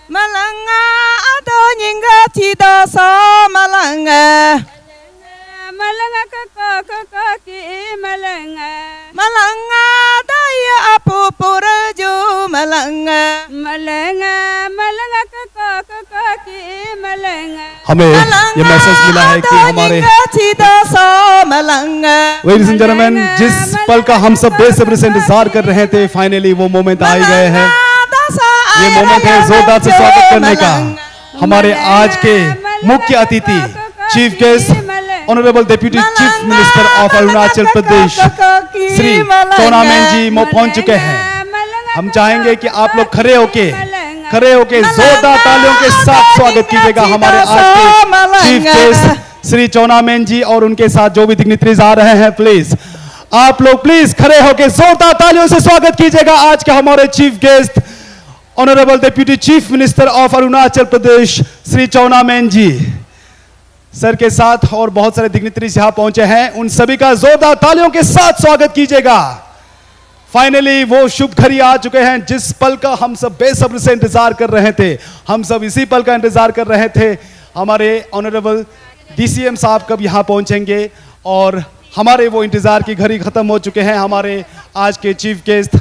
Malanga ado nyinga tido so malanga. Malanga kaka ki malanga. Malanga daya apu puraju malanga. Malanga kaka ki malanga. हमें ये message मिला है कि हमारे ladies and gentleman जिस पल का हम सब बेसब्री से इंतजार कर रहे थे फाइनली वो मोमेंट आ ही गए हैं। ये मोमेंट है जोरदार से स्वागत करने का हमारे आज के मुख्य अतिथि chief guest honourable deputy chief minister of Arunachal Pradesh Shri Chowna Mein जी पहुंच चुके हैं। हम चाहेंगे कि आप लोग खड़े होके जोरदार तालियों के साथ स्वागत कीजिएगा हमारे आज के चीफ गेस्ट श्री चोना मेन जी और उनके साथ जो भी डिग्निटरीज आ रहे हैं। प्लीज आप लोग प्लीज खड़े होके जोरदार तालियों से स्वागत कीजिएगा आज के हमारे chief guest honourable deputy chief minister of Arunachal Pradesh Shri Chowna Mein ji sir के साथ और बहुत सारे डिग्निटरीज यहां पहुंचे हैं। उन सभी का जोरदार तालियों के साथ स्वागत कीजिएगा। फाइनली वो शुभ घड़ी आ चुके हैं जिस पल का हम सब बेसब्री से इंतजार कर रहे थे। हम सब इसी पल का इंतजार कर रहे थे। हमारे ऑनरेबल डीसीएम साहब कब यहां पहुंचेंगे और हमारे वो इंतजार की घड़ी खत्म हो चुके हैं। हमारे आज के chief guest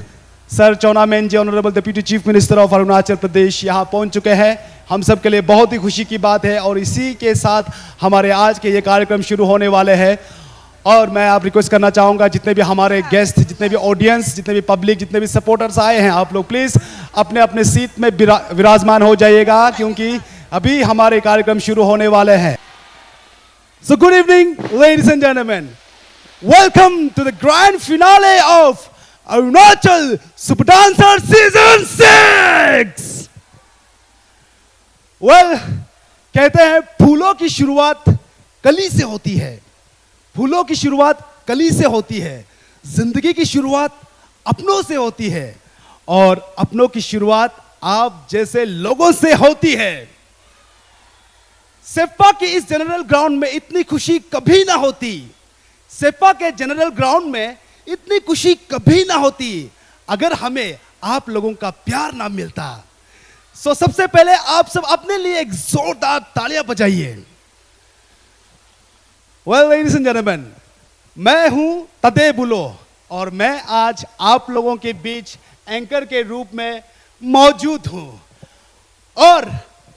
sir Chowna Mein ji honourable deputy chief minister of Arunachal Pradesh यहां पहुंच चुके हैं। हम सब के लिए बहुत ही खुशी की बात है और इसी के साथ हमारे आज के ये कार्यक्रम शुरू होने वाले हैं। और मैं आप रिक्वेस्ट करना चाहूँगा जितने भी हमारे गेस्ट, जितने भी ऑडियंस, जितने भी पब्लिक, जितने भी सपोर्टर्स आए हैं, आप लोग प्लीज़ अपने अपने सीट में विराजमान हो जाइएगा क्योंकि अभी हमारे कार्यक्रम शुरू होने वाले हैं। So good evening ladies and gentleman, welcome to the grand finale of Arunachal super Dancer season 6। Well कहते हैं फूलों की शुरुआत कली से होती है, फूलों की शुरुआत कली से होती है, जिंदगी की शुरुआत अपनों से होती है और अपनों की शुरुआत आप जैसे लोगों से होती है। सेप्पा के इस जनरल ग्राउंड में इतनी खुशी कभी ना होती, सेप्पा के जनरल ग्राउंड में इतनी खुशी कभी ना होती अगर हमें आप लोगों का प्यार ना मिलता। सो सबसे पहले आप सब अपने लिए एक जोरदार तालियां बजाइए। वेल लेडीज एंड जेंटलमैन, मैं हूं तदे बुलो और मैं आज आप लोगों के बीच एंकर के रूप में मौजूद हूं और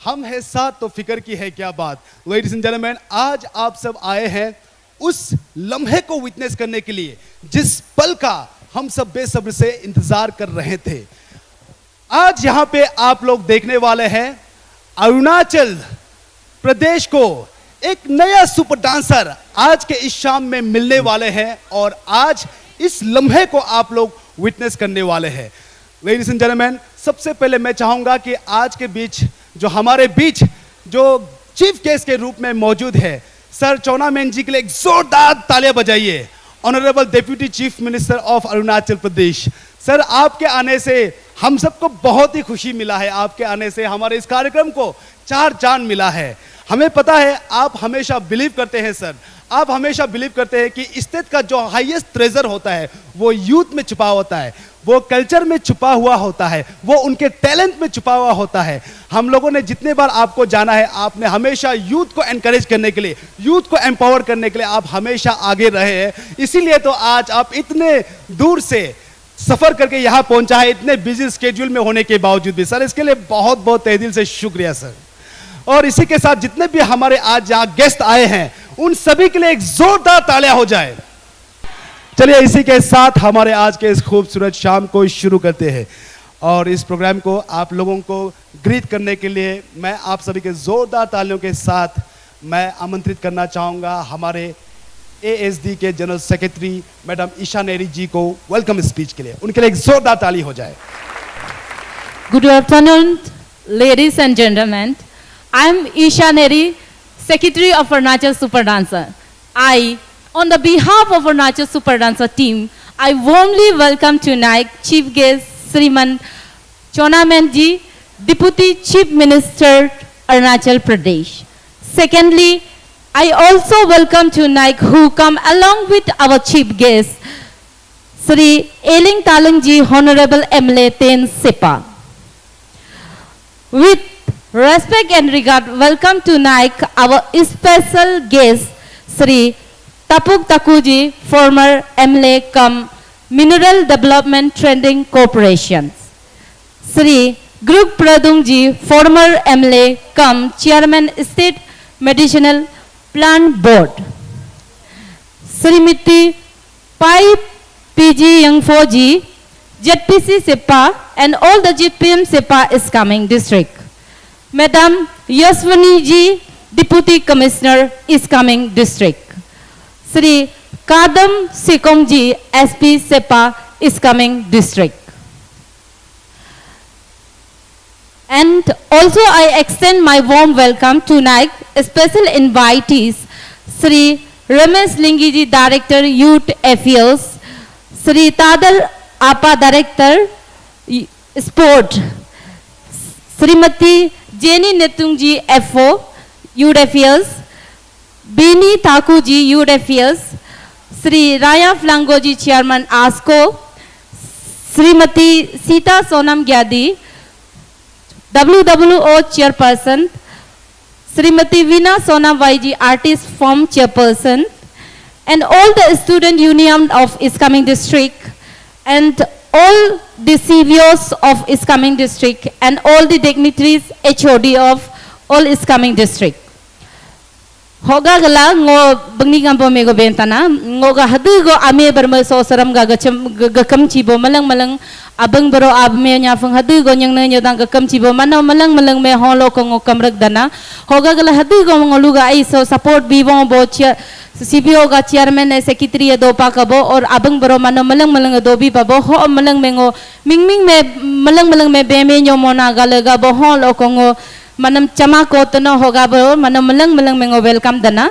हम हैं साथ तो फिक्र की है क्या बात। लेडीज एंड जेंटलमैन, आज आप सब आए हैं उस लम्हे को विटनेस करने के लिए जिस पल का हम सब बेसब्री से इंतजार कर रहे थे। आज यहां पे आप लोग देखने वाले हैं अरुणाचल प्रदेश को एक नया सुपर डांसर आज के इस शाम में मिलने वाले हैं और आज इस लम्हे को आप लोग विटनेस करने वाले हैं। लेडीज एंड जेंटलमैन, सबसे पहले मैं चाहूंगा कि आज के बीच जो हमारे बीच जो चीफ गेस्ट के रूप में मौजूद है सर चोना मेन जी के लिए एक जोरदार तालियां बजाइए। Honourable deputy chief minister of Arunachal Pradesh sir, आपके आने से हम सबको बहुत ही खुशी मिला है। आपके आने से हमारे इस कार्यक्रम को चार चांद मिला है। हमें पता है आप हमेशा बिलीव करते हैं सर, आप हमेशा बिलीव करते हैं कि स्टेट का जो हाईएस्ट ट्रेजर होता है वो यूथ में छुपा होता है, वो कल्चर में छुपा हुआ होता है, वो उनके टैलेंट में छुपा हुआ होता है। हम लोगों ने जितने बार आपको जाना है आपने हमेशा यूथ को एनकरेज करने के लिए, यूथ को एम्पावर करने के लिए आप हमेशा आगे रहे हैं। इसीलिए तो आज आप इतने दूर से सफर करके यहाँ पहुंचा है इतने बिजी स्केड्यूल में होने के बावजूद भी सर, इसके लिए बहुत बहुत तहे दिल से शुक्रिया सर। और इसी के साथ जितने भी हमारे आज यहाँ गेस्ट आए हैं उन सभी के लिए एक जोरदार तालियां हो जाए। चलिए इसी के साथ हमारे आज के इस खूबसूरत शाम को शुरू करते हैं और इस प्रोग्राम को आप लोगों को ग्रीट करने के लिए मैं आप सभी के जोरदार तालियों के साथ मैं आमंत्रित करना चाहूंगा हमारे एएसडी के जनरल सेक्रेटरी मैडम ईशा नेरी जी को वेलकम स्पीच के लिए। उनके लिए एक जोरदार ताली हो जाए। Good afternoon ladies and gentleman, I am Isha Neri, Secretary of Arunachal Super Dancer. On the behalf of Arunachal Super Dancer team, I warmly welcome tonight Chief Guest Sriman Chona Mein ji, Deputy Chief Minister Arunachal Pradesh. Secondly, I also welcome tonight who come along with our Chief Guest Sri Eling Talang ji, Honorable MLA Ten Sepa. With Respect and regard. Welcome tonight our special guest, Sri Tapuk Takuji, former MLA cum Mineral Development Trending Corporation. Sri Group Pradungji, former MLA cum Chairman State Medicinal Plant Board. Srimati Pai PG Youngfoji, ZPC SEPA and all the GPM SEPA is coming district. Madam Yaswani ji, Deputy Commissioner is coming district. Sri Kadam Sikong ji, SP SEPA is coming district. And also I extend my warm welcome tonight, special invitees, Sri Ramesh Lingiji, Director Youth Affairs, Sri Tadal Apa, Director Sport, Srimati Jenny Netungji, FO, Youth Affairs, Bini Thakuji, Youth Affairs, Sri Raya Flangoji, Chairman ASCO, Srimati Sita Sonam Gyadi, WWO Chairperson, Srimati Veena Sonam YG, Artist Form Chairperson, and all the student union of Iskaming District, and all the CVOs of Iskaming District, and all the dignitaries HOD of all Iskaming District. Hoga gala ngo bangni gampo mego bentana ngo ga hadu go ame berma so saram ga gakam cibo malang abang bero abme nya fang hadu go nyang ne dang gakam cibo mana malang me holo ko ngo kamrak dana hoga gala hadu go ngo luga ai so support biwon bo CBO ga chairman secretary do pa ka bo or abang bero mana malang do bi pa bo ho malang me ngo ming me malang me be me nyo mona gala ga bo holo ko ngo manam chama ko tano hoga bro manam malang mengo welcome dana.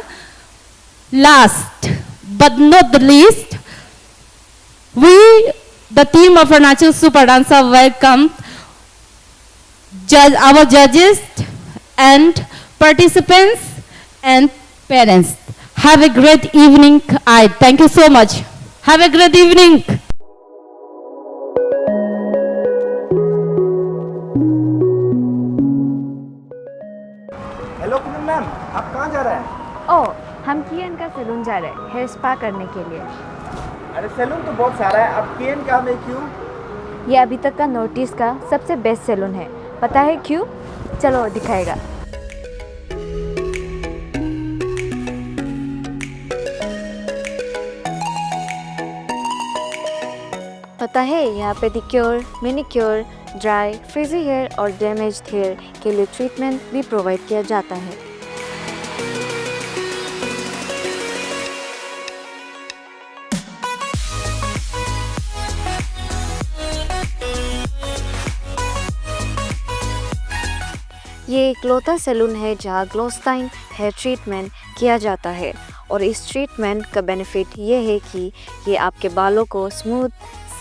Last but not the least, we the team of Arunachal Super Dancer welcome our judges and participants and parents. Have a great evening. I thank you so much. Have a great evening. Hello Poonam ma'am, आप कहाँ जा रहे हैं? ओह, हम कियन का salon जा रहे हैं हेयर स्पा करने के लिए। अरे सैलून तो बहुत सारा है, अब केन का में क्यों? ये अभी तक का नोटिस का सबसे बेस्ट सैलून है। पता है क्यों? चलो दिखाएगा। पता है यहाँ पे pedicure, manicure, dry, frizzy hair और डैमेज्ड हेयर के लिए ट्रीटमेंट भी प्रोवाइड किया जाता है। ये इकलौता सैलून है जहाँ ग्लोस्टाइन हेयर ट्रीटमेंट किया जाता है और इस ट्रीटमेंट का बेनिफिट ये है कि ये आपके बालों को स्मूथ,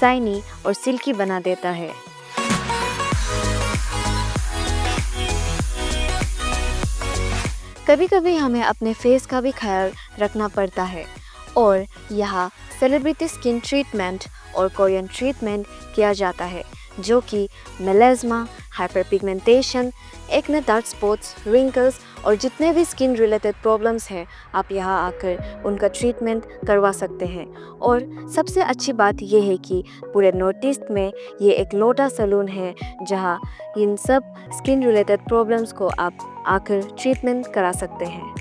शाइनी और सिल्की बना देता है। कभी कभी हमें अपने फेस का भी ख्याल रखना पड़ता है और यहाँ सेलिब्रिटी स्किन ट्रीटमेंट और कोरियन ट्रीटमेंट किया जाता है जो कि melasma, hyperpigmentation, acne, dark spots, wrinkles और जितने भी स्किन रिलेटेड प्रॉब्लम्स हैं आप यहाँ आकर उनका ट्रीटमेंट करवा सकते हैं। और सबसे अच्छी बात यह है कि पूरे नॉर्थ ईस्ट में ये एक लौटा सैलून है जहाँ इन सब स्किन रिलेटेड प्रॉब्लम्स को आप आकर ट्रीटमेंट करा सकते हैं।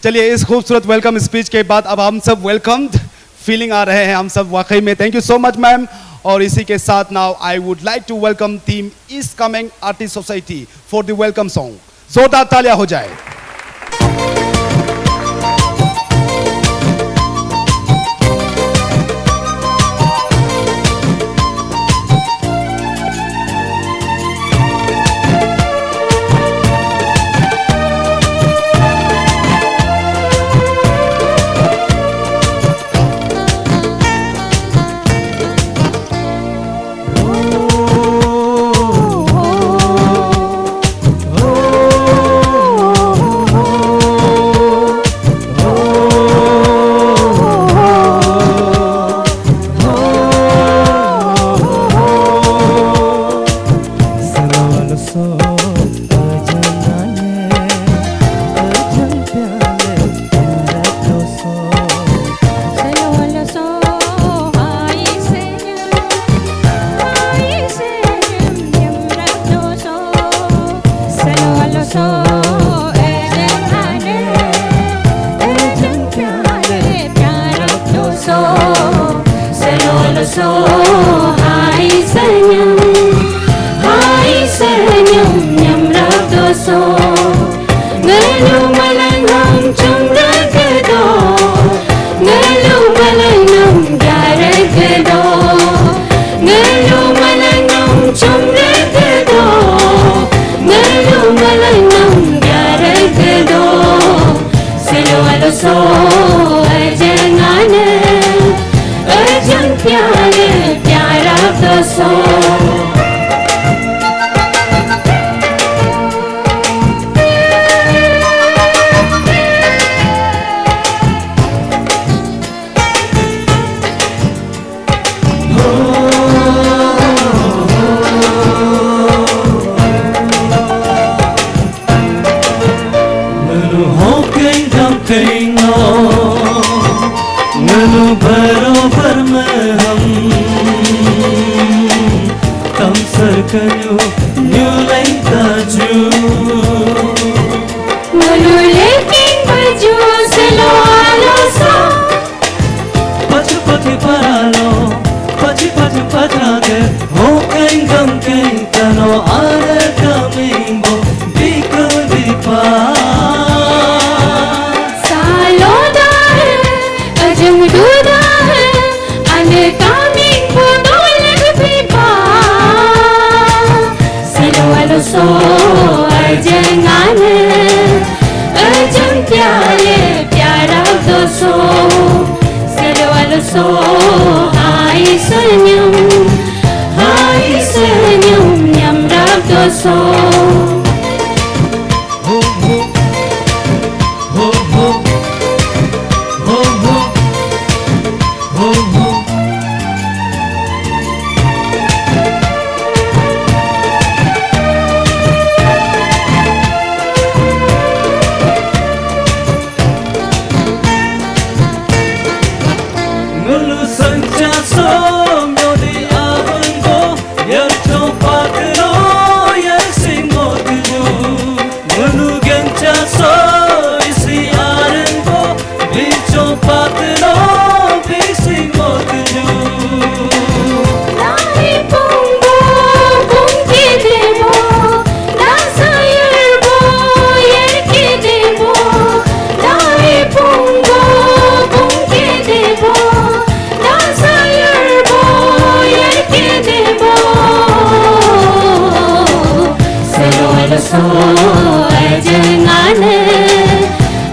चलिए इस खूबसूरत वेलकम स्पीच के बाद अब हम सब वेलकम्ड फीलिंग आ रहे हैं हम सब वाकई में। Thank you so much ma'am. और इसी के साथ now I would like to welcome team East Kameng Artist Society for the welcome song. जोरदार तालियां हो जाए।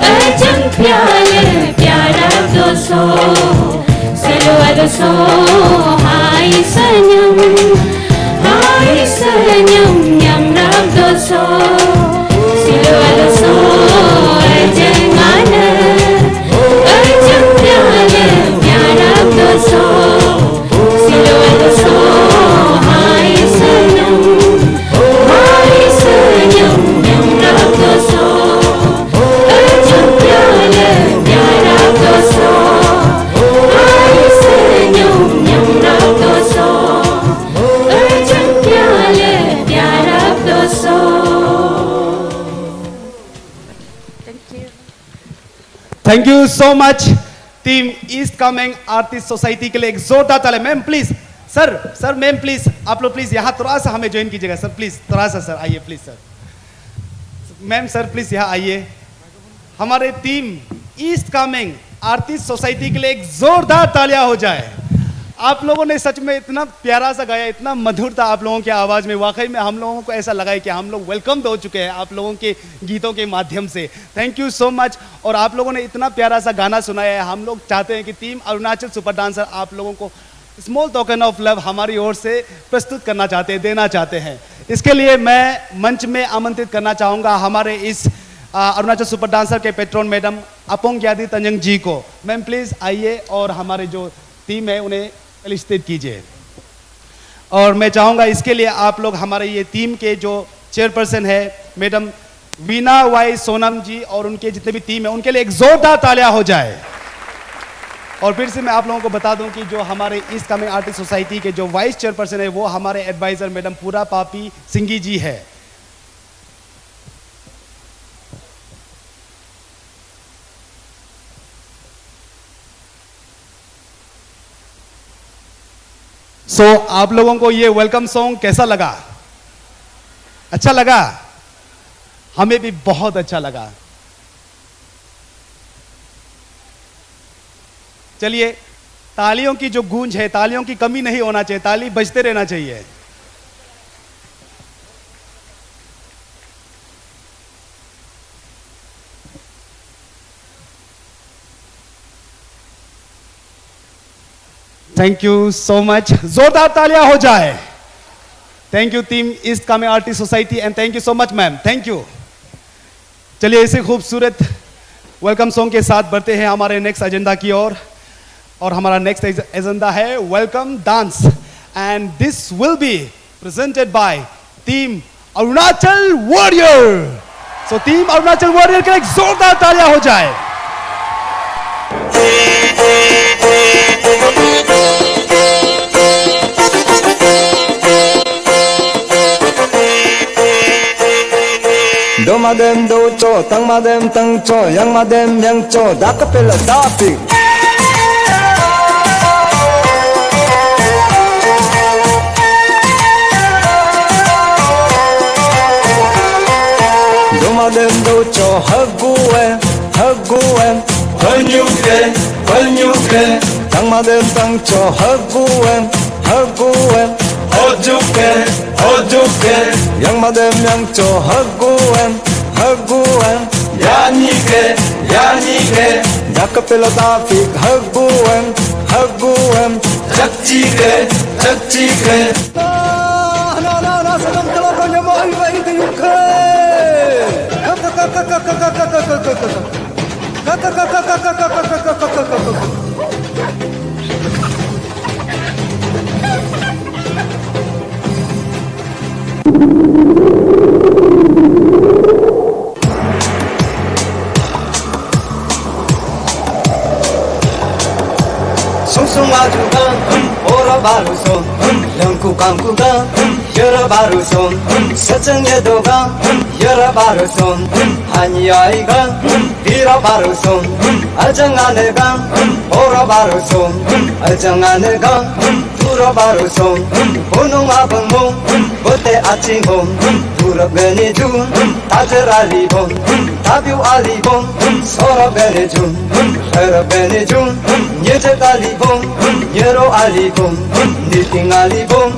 अजन प्यारे प्यारा दोस्त thank you so much team East Kameng Artist Society के लिए एक जोरदार ताली। Ma'am please, sir ma'am please, आप लोग प्लीज यहाँ थोड़ा सा हमें ज्वाइन कीजिएगा सर, प्लीज थोड़ा सा सर आइए please sir. Ma'am sir please यहाँ आइए। हमारे team East Kameng Artist Society के लिए एक जोरदार तालियां हो जाए। आप लोगों ने सच में इतना प्यारा सा गाया, इतना मधुर था आप लोगों की आवाज़ में। वाकई में हम लोगों को ऐसा लगा है कि हम लोग वेलकम हो चुके हैं आप लोगों के गीतों के माध्यम से। Thank you so much. और आप लोगों ने इतना प्यारा सा गाना सुनाया है। हम लोग चाहते हैं कि टीम अरुणाचल सुपर डांसर आप लोगों को स्मॉल टोकन ऑफ लव हमारी ओर से प्रस्तुत करना चाहते हैं, देना चाहते हैं। इसके लिए मैं मंच में आमंत्रित करना चाहूँगा हमारे इस अरुणाचल सुपर डांसर के पेट्रोन मैडम अपोंग यादी तंजंग जी को। मैम प्लीज़ आइए और हमारे जो टीम है उन्हें फेलिसिटेट कीजिए। और मैं चाहूँगा इसके लिए आप लोग हमारे ये टीम के जो चेयरपर्सन है मैडम वीना वाई सोनम जी और उनके जितने भी टीम है उनके लिए एक जोरदार तालियां हो जाए। और फिर से मैं आप लोगों को बता दूं कि जो हमारे ईस्ट कामेंग आर्टिस्ट सोसाइटी के जो वाइस चेयरपर्सन है वो हमारे एडवाइजर मैडम पूरा पापी सिंगी जी है। सो आप लोगों को ये वेलकम सॉन्ग कैसा लगा? अच्छा लगा? हमें भी बहुत अच्छा लगा। चलिए, तालियों की जो गूंज है, तालियों की कमी नहीं होना चाहिए, ताली बजते रहना चाहिए। Thank you so much. जोरदार तालियां हो जाए। Thank you team East Kameng Artist society and thank you so much ma'am, thank you. चलिए, ऐसे खूबसूरत वेलकम सॉन्ग के साथ बढ़ते हैं हमारे नेक्स्ट एजेंडा की ओर। और हमारा नेक्स्ट एजेंडा है welcome dance and this will be presented by team Arunachal warrior. So team Arunachal warrior के लिए जोरदार तालियां हो जाए। Do ma dem do cho, tang ma dem tang cho, yang ma dem yang cho, da kapela da pi. Do ma dem do cho, hagu em, hanyu ke, tang ma dem tang cho, hagu em, hoju ke, yang ma dem yang cho, hagu em, yani ke, da kapela da pi, hagu em, chakchi ke. Na, sagam kala kanya mahal ba ito yung Sung ajuda, ora baruso, langku kangkuga, yara baruso, sachang yedoga, yara baruso, hanyaiga, dira baruso, ajanganega, ora baruso, ajanganega, dura baruso, bunung abangmo, bote achingo, dura beniju, tajar alibon, tabiu alibon, sora beniju, hera beniju, yejet alibon, yero alibon, niting alibon,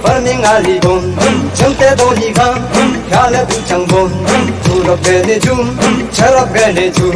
farming alibon, chante doniga, kyale du changbon, dura beniju, chara beniju.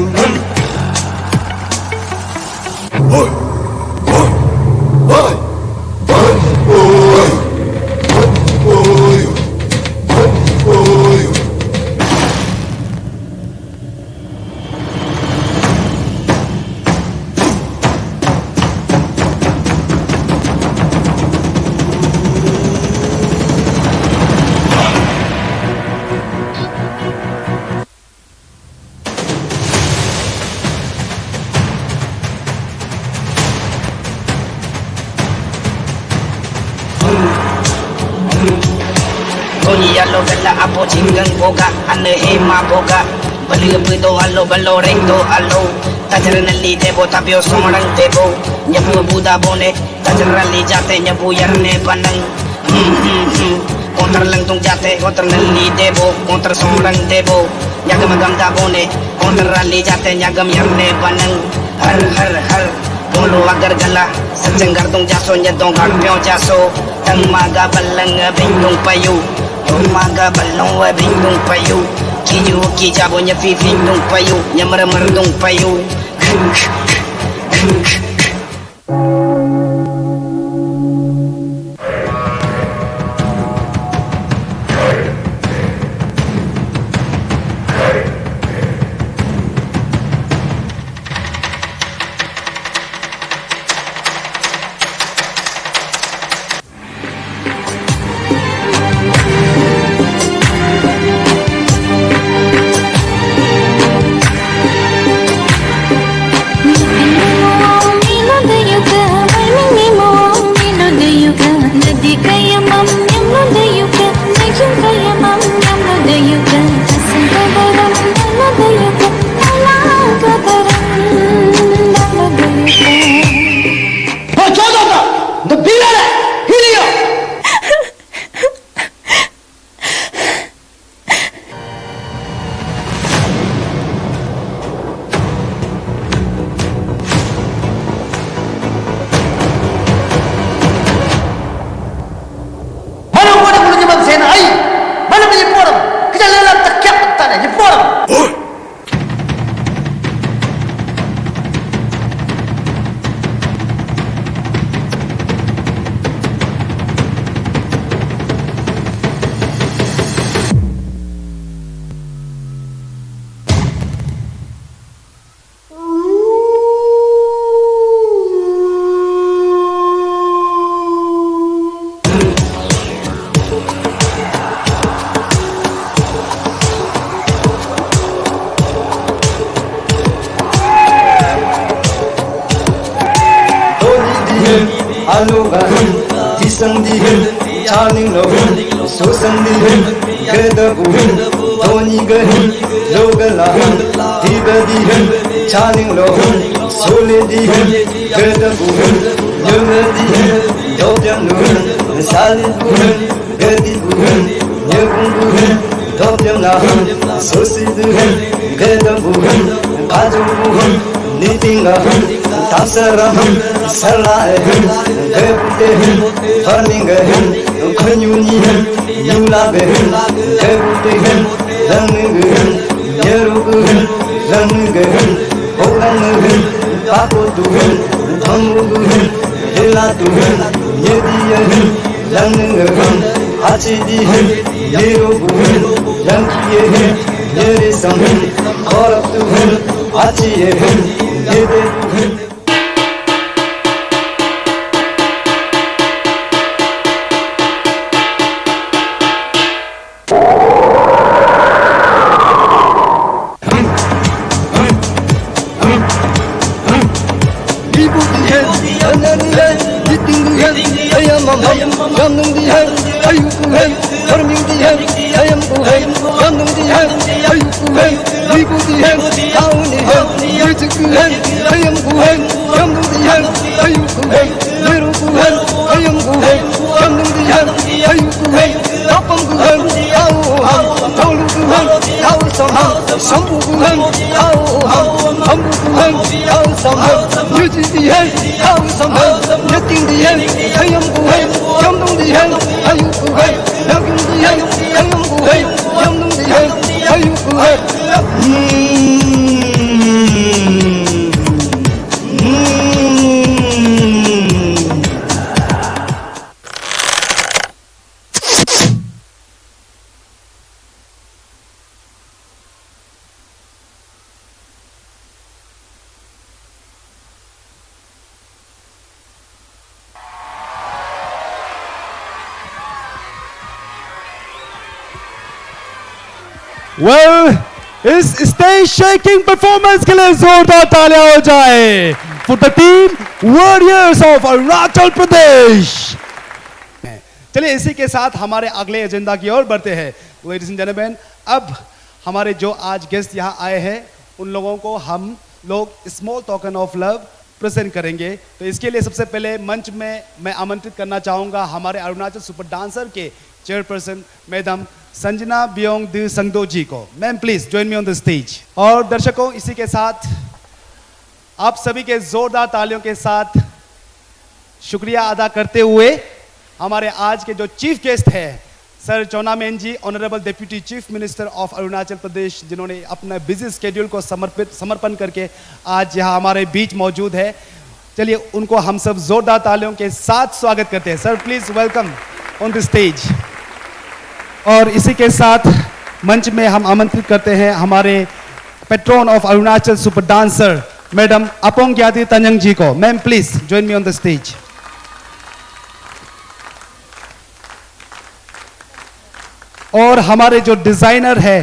Alo bella apo chingang boga ane hema boga balu puto alo balo recto alo Tajarnalli debo tapio somorang debo nyabu buda bone tajarnalli jate nyabu yarne panang kontra lang tung jate kontra nalli debo kontra somorang debo nyagam gam da bone kontra ralli jate nyagam yarne panang har har har bolo agar gala sajanggar tung jaso nyadong garpyo jaso tang maga balang bindung payu maga balong bindung payu Kiju ki jabo nya fi dung payu nya mar dung payu Aluga, Tisandi, Charling Logan, Susandi, Kedabu, Tony Gahin, Logala, Tigadi, Charling Logan, Solidi, Kedabu, Yumadi, Dopianu, Salibu, Gedibu, Yagungu, Dopiana, Sosidu, Kedabu, Kajubu, Nitinga, Tasaraham, Salaham, Kebutehim, Farmingahim, Kanyunihim, Yulabehim, Kebutehim, Lanugahim, Yeruguhim, Lanugahim, Holanugahim, Pakotuhim, Tamuguhim, Hilatuhim, Yediyahim, Lanugahim, Hachidihim, Yeruguhim, Lankiyahim, Yerisamhim, Koraptuhim, Hachiyahim, Yedebuhim. Well, इस stage shaking performance के लिए जोरदार तालियां हो जाए for the team Warriors of Arunachal Pradesh. चलिए इसी के साथ हमारे अगले एजेंडा की ओर बढ़ते हैं। Ladies and gentlemen, अब हमारे जो आज गेस्ट यहाँ आए हैं उन लोगों को हम लोग small token of love present करेंगे। तो इसके लिए सबसे पहले मंच में मैं आमंत्रित करना चाहूँगा हमारे अरुणाचल सुपर डांसर के चेयरपर्सन मैडम संजना बियोंग दी संगदो जी को। Ma'am please join me on the stage. और दर्शकों, इसी के साथ आप सभी के जोरदार तालियों के साथ शुक्रिया अदा करते हुए हमारे आज के जो चीफ गेस्ट हैं sir चोनामेन ji, honourable deputy chief minister of Arunachal प्रदेश, जिन्होंने अपना बिजी स्केड्यूल को समर्पण करके आज यहाँ हमारे बीच मौजूद है। चलिए उनको हम सब जोरदार तालियों के साथ स्वागत करते हैं। Sir please welcome on the stage. और इसी के साथ मंच में हम आमंत्रित करते हैं हमारे patron of Arunachal super dancer madam Apong Gyadi Tanjang ji को। Ma'am please join me on the stage. और हमारे जो डिजाइनर है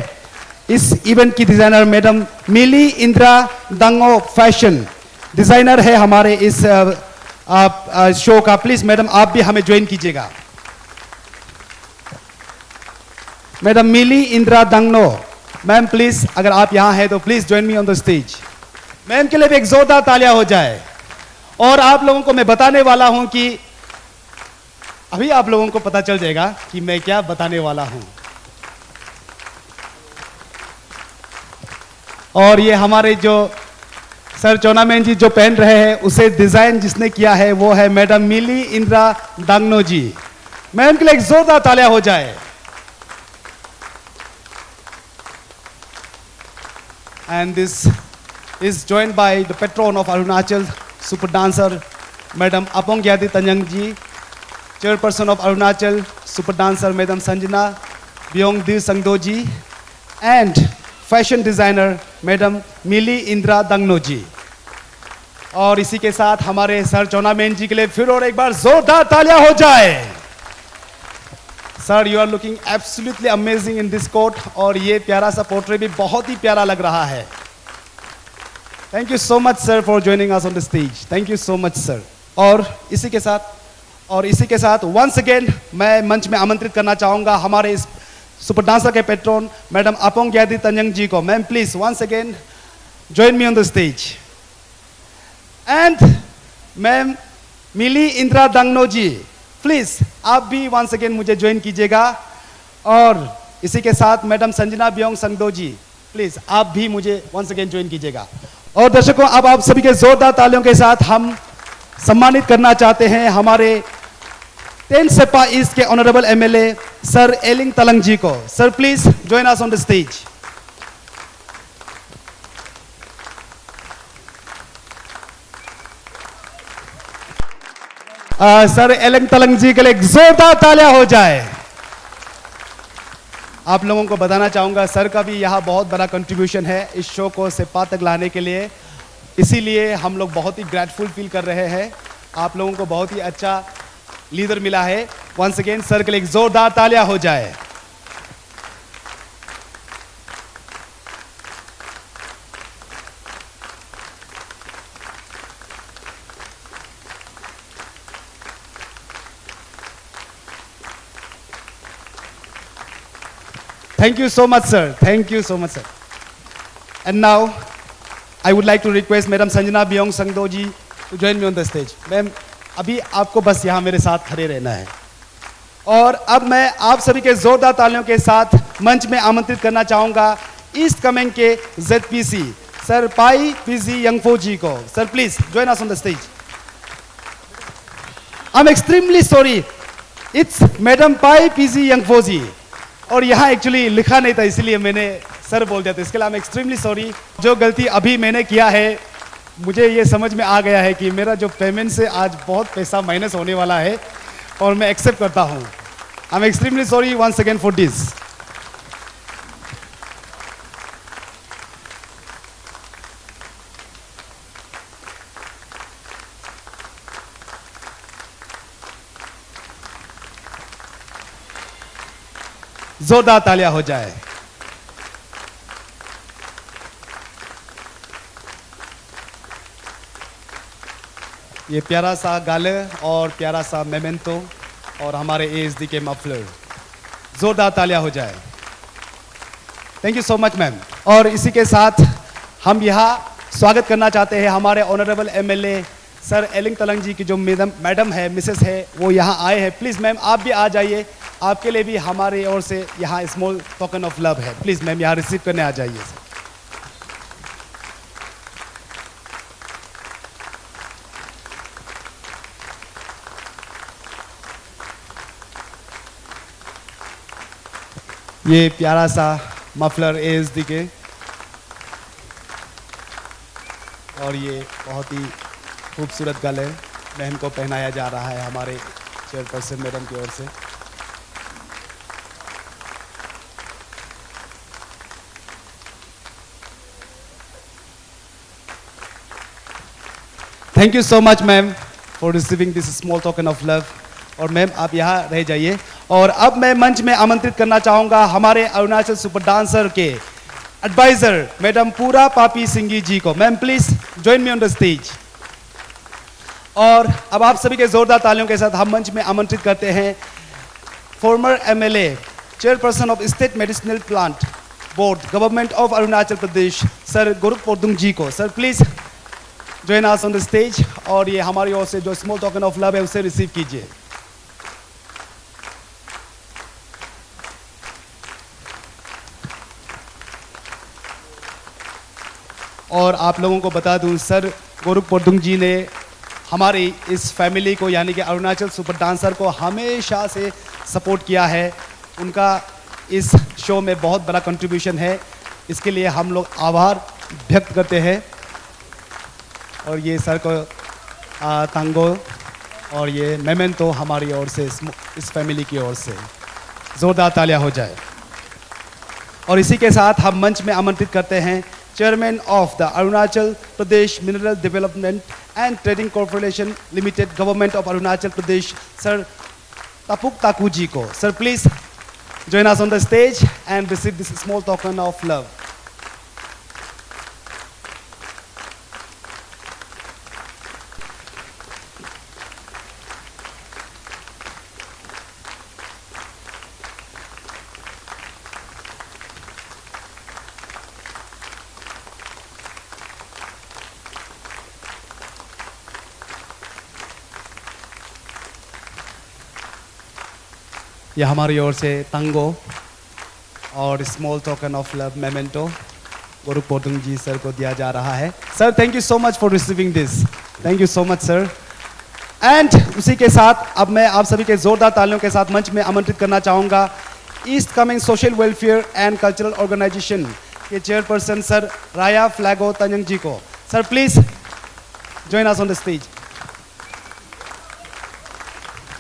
इस इवेंट की designer madam Mili Indira Dango fashion designer है हमारे इस शो का। प्लीज मैडम आप भी हमें ज्वाइन कीजिएगा। Madam Mili Indira Dangno, ma'am please अगर आप यहां हैं तो please join me on the stage. Ma'am के लिए भी एक जोरदार तालियां हो जाए। और आप लोगों को मैं बताने वाला हूं कि अभी आप लोगों को पता चल जाएगा कि मैं क्या बताने वाला हूं। और ये हमारे जो सर चोनामेन जी जो पहन रहे हैं उसे डिजाइन जिसने किया है वो है मैडम मिली इंदिरा दांगनो जी। मैम के लिए एक जोरदार तालियां हो जाए। And this is joined by the patron of Arunachal super dancer Madam Apong Gyadi Tanyang ji, chairperson of Arunachal super dancer Madam Sanjana Biong Di Sangdo ji, and fashion designer Madam Mili Indra Dangno ji। और इसी के साथ हमारे sir चोनामेन जी के लिए फिर और एक बार जोरदार तालियां हो जाए। Sir you are looking absolutely amazing in this coat. और ये प्यारा सा पोर्ट्रेट भी बहुत ही प्यारा लग रहा है। Thank you so much sir for joining us on the stage. Thank you so much sir. और इसी के साथ वंस अगेन मैं मंच में आमंत्रित करना चाहूंगा हमारे इस सुपर डांसर के पेट्रोन मैडम अपोंग ग्यादी तंजंग जी को। Ma'am please once again join me on the stage. And ma'am Mili Indira Dangno ji, please आप भी वंस अगेन मुझे ज्वाइन कीजिएगा। और इसी के साथ madam Sanjana Biyong संगदो ji, please आप भी मुझे वंस अगेन ज्वाइन कीजिएगा। और दर्शकों, अब आप सभी के जोरदार तालियों के साथ हम सम्मानित करना चाहते हैं हमारे 10 सेपा ईस्ट के honourable MLA sir Eling Talang ji को। Sir please join us on the stage. Sir Eling Talang ji के लिए एक जोरदार तालियां हो जाए। आप लोगों को बताना चाहूंगा सर का भी यहाँ बहुत बड़ा कंट्रीब्यूशन है इस शो को सेपा तक लाने के लिए। इसीलिए हम लोग बहुत ही ग्रेटफुल फील कर रहे हैं। आप लोगों को बहुत ही अच्छा लीडर मिला है। वंस अगेन सर के लिए एक जोरदार तालियां हो जाए। Thank you so much, sir. Thank you so much, sir. And now, I would like to request Madam Sanjana Biong Sangdo ji to join me on the stage. Ma'am, अभी आपको बस यहाँ मेरे साथ खड़े रहना है। और अब मैं आप सभी के जोरदार तालियों के साथ मंच में आमंत्रित करना चाहूँगा ईस्ट कमेंग के ZPC सर पाई पीजी यंगफो जी को। Sir please join us on the stage. I'm extremely sorry. It's Madam Pai PG Yangfo जी। और यहाँ एक्चुअली लिखा नहीं था इसलिए मैंने सर बोल दिया था। इसके लिए आई एम एक्सट्रीमली सॉरी। जो गलती अभी मैंने किया है मुझे ये समझ में आ गया है कि मेरा जो पेमेंट से आज बहुत पैसा माइनस होने वाला है और मैं एक्सेप्ट करता हूँ। I am extremely sorry once again for this. जोरदार तालियां हो जाए। ये प्यारा सा गाले और प्यारा सा मेमेंटो और हमारे ASD के मफलर, जोरदार तालियां हो जाए। Thank you so much ma'am. और इसी के साथ हम यहाँ स्वागत करना चाहते हैं हमारे honourable MLA sir Eling Talang जी की जो मैडम है, मिसेस है, वो यहाँ आए हैं। प्लीज़ मैम आप भी आ जाइए, आपके लिए भी हमारी ओर से यहाँ स्मॉल टोकन ऑफ लव है। प्लीज़ मैम यहाँ रिसीव करने आ जाइए। ये प्यारा सा मफलर एएसडी के और ये बहुत ही खूबसूरत गले बहन को पहनाया जा रहा है हमारे चेयरपर्सन मैडम की ओर से। Thank you so much ma'am for receiving this small token of love. और मैम आप यहाँ रह जाइए। और अब मैं मंच में आमंत्रित करना चाहूँगा हमारे अरुणाचल सुपर डांसर के एडवाइजर मैडम पूरा पापी सिंगी जी को। Ma'am please join me on the stage. और अब आप सभी के जोरदार तालियों के साथ हम मंच में आमंत्रित करते हैं former MLA chairperson of state medicinal plant board government of Arunachal Pradesh sir Goruk Pordung ji को। Sir please join us on the stage और ये हमारी ओर से जो स्मॉल टोकन ऑफ लव है उसे रिसीव कीजिए। और आप लोगों को बता दूं सर गोरुक पोर्दुंग जी ने हमारी इस फैमिली को यानी कि अरुणाचल सुपर डांसर को हमेशा से सपोर्ट किया है। उनका इस शो में बहुत बड़ा कंट्रीब्यूशन है, इसके लिए हम लोग आभार व्यक्त करते हैं। और ये सर को तंगो और ये मेमेंटो हमारी ओर से इस फैमिली की ओर से ज़ोरदार तालियां हो जाए। और इसी के साथ हम मंच में आमंत्रित करते हैं chairman of the Arunachal Pradesh mineral development and trading corporation limited government of Arunachal Pradesh sir Tapuk Taku ji को। Sir please join us on the stage and receive this small token of love. यह हमारी ओर से तंगो और small token of love memento Goruk Pordung ji sir को दिया जा रहा है। Sir thank you so much for receiving this. Thank you so much sir. And उसी के साथ अब मैं आप सभी के जोरदार तालियों के साथ मंच में आमंत्रित करना चाहूँगा East Kameng social welfare and cultural organisation के चेयरपर्सन सर राया फ्लैगो तंजंग जी को। Sir please join us on the stage.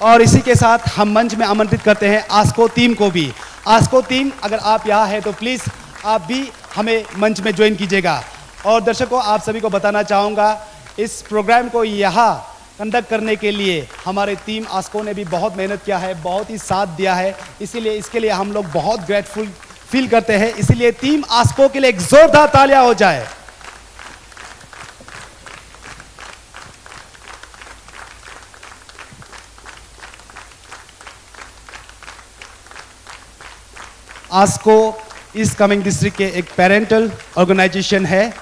और इसी के साथ हम मंच में आमंत्रित करते हैं आस्को टीम को भी। आस्को टीम अगर आप यहाँ हैं तो प्लीज़ आप भी हमें मंच में ज्वाइन कीजिएगा। और दर्शकों आप सभी को बताना चाहूँगा इस प्रोग्राम को यहाँ कंडक्ट करने के लिए हमारे टीम आस्को ने भी बहुत मेहनत किया है, बहुत ही साथ दिया है, इसीलिए इसके लिए हम लोग बहुत ग्रेटफुल फील करते हैं। इसीलिए टीम आस्को के लिए एक जोरदार तालियां हो जाए। आस्को ईस्ट कमिंग डिस्ट्रिक्ट के एक पेरेंटल ऑर्गेनाइजेशन है।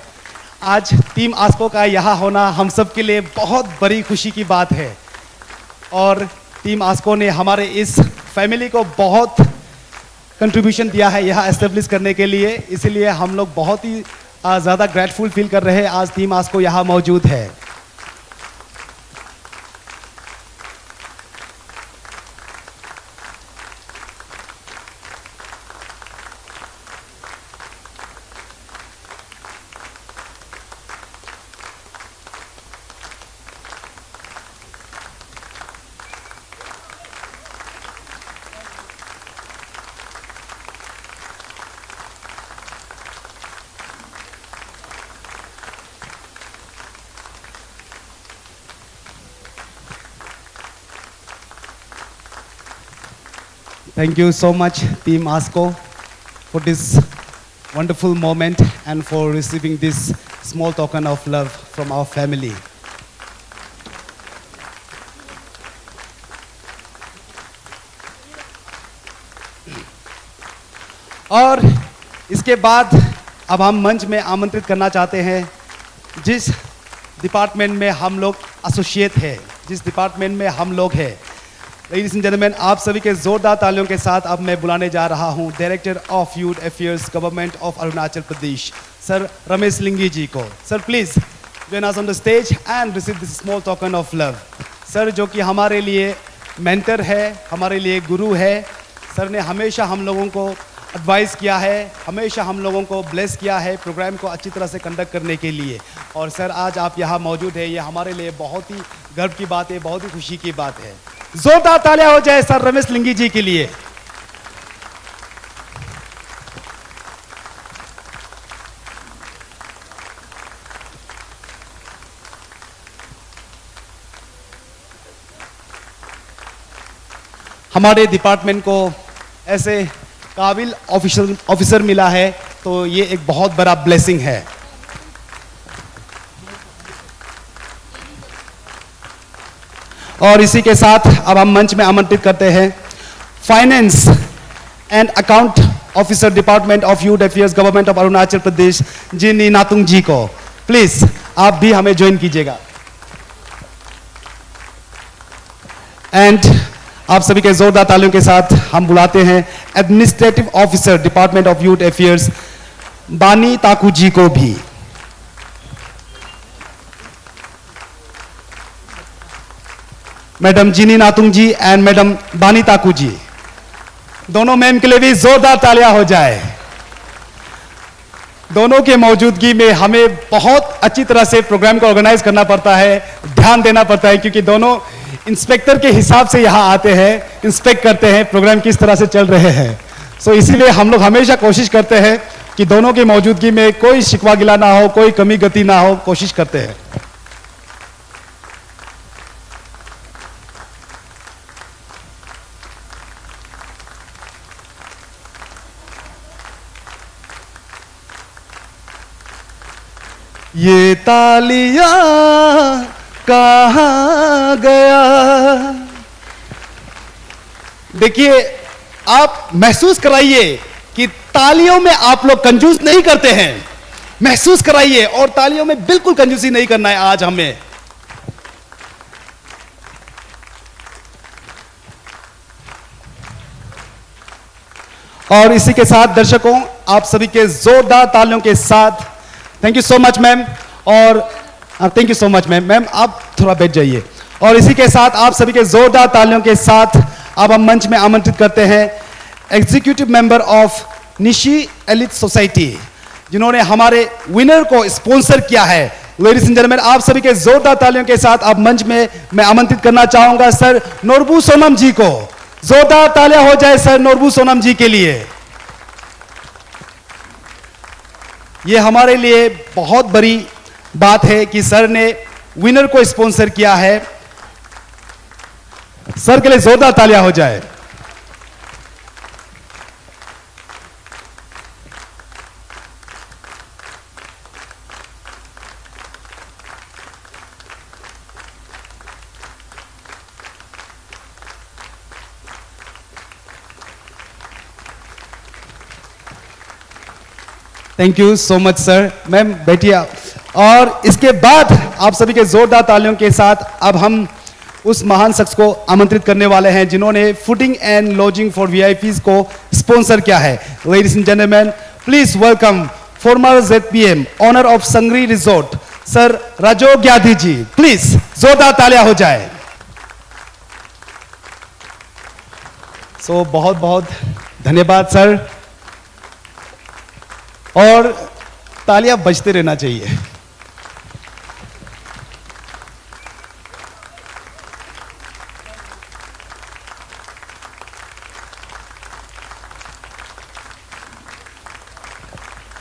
आज टीम आस्को का यहाँ होना हम सब के लिए बहुत बड़ी खुशी की बात है। और टीम आस्को ने हमारे इस फैमिली को बहुत कंट्रीब्यूशन दिया है यहाँ एस्टेब्लिश करने के लिए, इसीलिए हम लोग बहुत ही ज़्यादा ग्रेटफुल फील कर रहे हैं आज टीम आस्को यहाँ मौजूद है। Thank you so much, Team ASCO, for this wonderful moment and for receiving this small token of love from our family. और इसके बाद अब हम मंच में आमंत्रित करना चाहते हैं जिस डिपार्टमेंट में हम लोग एसोसिएट है, जिस डिपार्टमेंट में हम लोग हैं, लेडीज एंड जेंटलमैन, आप सभी के जोरदार तालियों के साथ अब मैं बुलाने जा रहा हूं director of youth affairs government of Arunachal Pradesh, sir Ramesh Lingi ji को। Sir please join us on the stage and receive this small token of love. Sir जो कि हमारे लिए मेंटर है, हमारे लिए गुरु है। सर ने हमेशा हम लोगों को एडवाइस किया है, हमेशा हम लोगों को ब्लेस किया है प्रोग्राम को अच्छी तरह से कंडक्ट करने के लिए। और सर आज आप यहाँ मौजूद है, ये हमारे लिए बहुत ही गर्व की बात है, बहुत ही खुशी की बात है। जोरदार तालियां हो जाए सर रमेश लिंगी जी के लिए। हमारे डिपार्टमेंट को ऐसे काबिल ऑफिसर मिला है तो ये एक बहुत बड़ा ब्लेसिंग है। और इसी के साथ अब हम मंच में आमंत्रित करते हैं finance and account officer department of youth affairs government of Arunachal Pradesh Jini Natung ji को। प्लीज आप भी हमें ज्वाइन कीजिएगा। एंड आप सभी के जोरदार तालियों के साथ हम बुलाते हैं administrative officer department of youth affairs Bani Taku ji को भी। Madam Jini Natung ji and madam Bani Taku जी, दोनों मैम के लिए भी जोरदार तालियां हो जाए। दोनों के मौजूदगी में हमें बहुत अच्छी तरह से प्रोग्राम को ऑर्गेनाइज करना पड़ता है, ध्यान देना पड़ता है, क्योंकि दोनों इंस्पेक्टर के हिसाब से यहां आते हैं, इंस्पेक्ट करते हैं प्रोग्राम किस तरह से चल रहे हैं। सो इसीलिए हम लोग हमेशा कोशिश करते हैं कि दोनों की मौजूदगी में कोई शिकवा गिला ना हो, कोई कमी गति ना हो, कोशिश करते हैं। ये तालियां कहाँ गया। देखिए, आप महसूस कराइए कि तालियों में आप लोग कंजूस नहीं करते हैं, महसूस कराइए। और तालियों में बिल्कुल कंजूसी नहीं करना है आज हमें। और इसी के साथ दर्शकों, आप सभी के जोरदार तालियों के साथ thank you so much ma'am. और thank you so much ma'am. Ma'am आप थोड़ा बैठ जाइए। और इसी के साथ आप सभी के जोरदार तालियों के साथ अब हम मंच में आमंत्रित करते हैं executive member of Nishi elite society, जिन्होंने हमारे विनर को स्पॉन्सर किया है। लेडीज एंड जेंटलमैन, आप सभी के जोरदार तालियों के साथ अब मंच में मैं आमंत्रित करना चाहूंगा सर नोरबू सोनम जी को। जोरदार तालियां हो जाए सर नोरबू सोनम जी के लिए। ये हमारे लिए बहुत बड़ी बात है कि सर ने विनर को स्पॉन्सर किया है। सर के लिए जोरदार तालियां हो जाए। Thank you so much sir. Ma'am बैठिए। और इसके बाद आप सभी के जोरदार तालियों के साथ अब हम उस महान शख्स को आमंत्रित करने वाले हैं जिन्होंने fooding and lodging for VIPs को स्पॉन्सर किया है। Ladies and gentlemen, please welcome former ZPM owner of Sangri resort sir Rajo Gyadhi ji. Please जोरदार तालियां हो जाए। सो बहुत बहुत धन्यवाद सर। और तालियां बजते रहना चाहिए।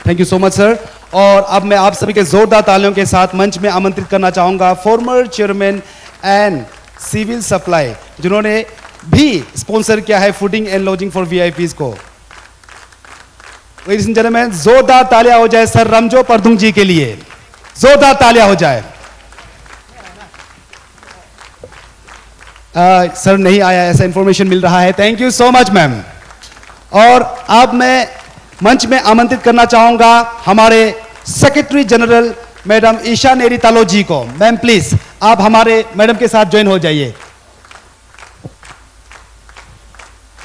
Thank you so much sir. और अब मैं आप सभी के जोरदार तालियों के साथ मंच में आमंत्रित करना चाहूंगा former chairman and civil supply, जिन्होंने भी स्पॉन्सर किया है fooding and lodging for VIPs को। लेडीज एंड जेंटलमैन, जोरदार तालियां हो जाए सर रमजो परदुंग जी के लिए। जोरदार तालियां हो जाए। सर नहीं आया ऐसा इंफॉर्मेशन मिल रहा है। Thank you so much ma'am. और अब मैं मंच में आमंत्रित करना चाहूंगा हमारे सेक्रेटरी जनरल मैडम ईशा नेरी तालो जी को। मैम प्लीज आप हमारे मैडम के साथ ज्वाइन हो जाइए